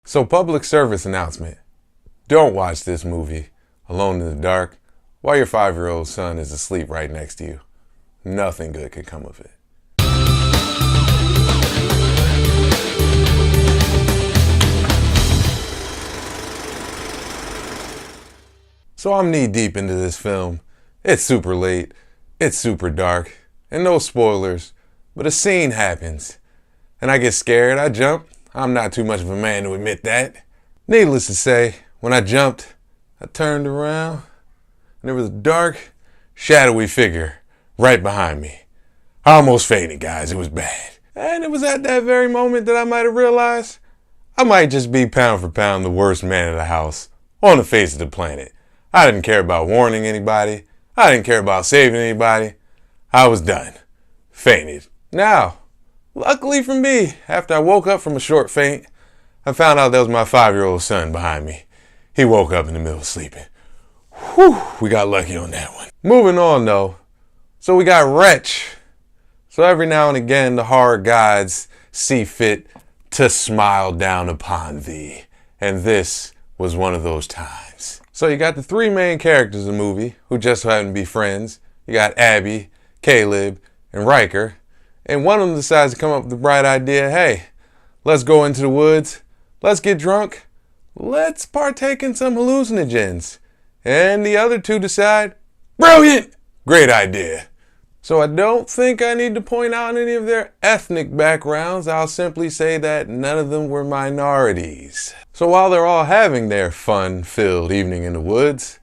So, public service announcement. Don't watch this movie alone in the dark while your 5-year-old son is asleep right next to you. Nothing good could come of it. So I'm knee deep into this film. It's super late, it's super dark, and no spoilers, but a scene happens. And I get scared, I jump. I'm not too much of a man to admit that. Needless to say, when I jumped, I turned around, and there was a dark, shadowy figure right behind me. I almost fainted, guys, it was bad. And it was at that very moment that I might have realized I might just be pound for pound the worst man in the house on the face of the planet. I didn't care about warning anybody. I didn't care about saving anybody. I was done. Fainted. Now, luckily for me, after I woke up from a short faint, I found out that was my 5-year-old son behind me. He woke up in the middle of sleeping. Whew, we got lucky on that one. Moving on though. So we got Wretch. So every now and again, the horror gods see fit to smile down upon thee. And this was one of those times. So you got the 3 main characters of the movie who just so happen to be friends. You got Abby, Caleb, and Riker. And one of them decides to come up with the bright idea, hey, let's go into the woods, let's get drunk, let's partake in some hallucinogens. And the other 2 decide, brilliant, great idea. So I don't think I need to point out any of their ethnic backgrounds. I'll simply say that none of them were minorities. So while they're all having their fun-filled evening in the woods,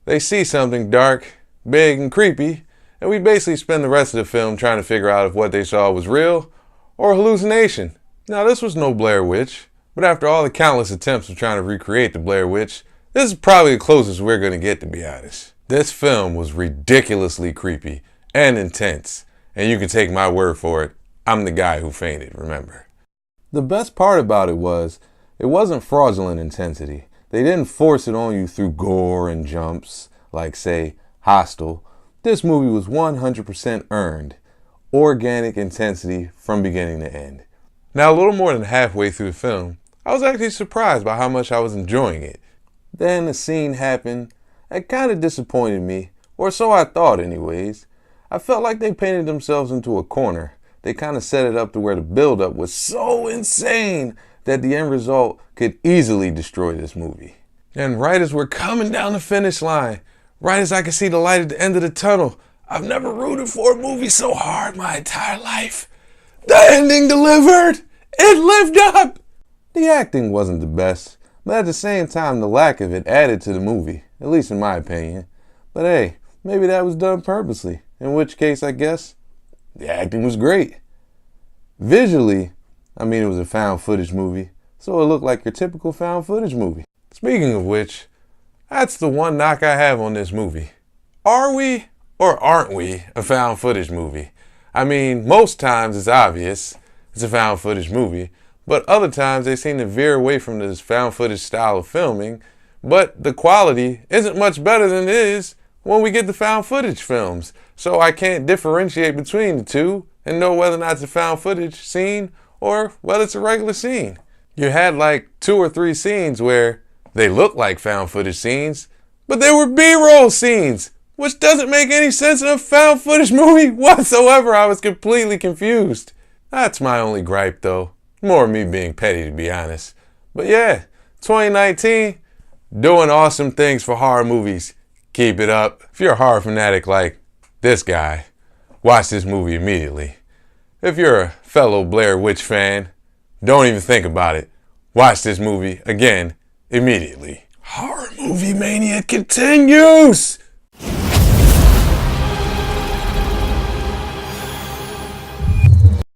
they see something dark, big, and creepy, and we basically spend the rest of the film trying to figure out if what they saw was real or hallucination. Now, this was no Blair Witch, but after all the countless attempts of trying to recreate the Blair Witch, this is probably the closest we're going to get, to be honest. This film was ridiculously creepy and intense, and you can take my word for it, I'm the guy who fainted, remember. The best part about it wasn't fraudulent intensity. They didn't force it on you through gore and jumps, like, say, Hostel. This movie was 100% earned, organic intensity from beginning to end. Now, a little more than halfway through the film, I was actually surprised by how much I was enjoying it. Then a scene happened that kind of disappointed me, or so I thought anyways. I felt like they painted themselves into a corner. They kind of set it up to where the build-up was so insane that the end result could easily destroy this movie. And right as we're coming down the finish line, right as I can see the light at the end of the tunnel, I've never rooted for a movie so hard my entire life. The ending delivered! It lived up! The acting wasn't the best, but at the same time the lack of it added to the movie, at least in my opinion. But hey, maybe that was done purposely, in which case I guess the acting was great. Visually, it was a found footage movie, so it looked like your typical found footage movie. Speaking of which, that's the one knock I have on this movie. Are we or aren't we a found footage movie? Most times it's obvious it's a found footage movie, but other times they seem to veer away from this found footage style of filming, but the quality isn't much better than it is when we get the found footage films. So I can't differentiate between the two and know whether or not it's a found footage scene or whether it's a regular scene. You had like 2 or 3 scenes where they look like found footage scenes, but they were B-roll scenes, which doesn't make any sense in a found footage movie whatsoever. I was completely confused. That's my only gripe though. More me being petty, to be honest. But yeah, 2019, doing awesome things for horror movies. Keep it up. If you're a horror fanatic like this guy, watch this movie immediately. If you're a fellow Blair Witch fan, don't even think about it. Watch this movie again immediately. Horror movie mania continues!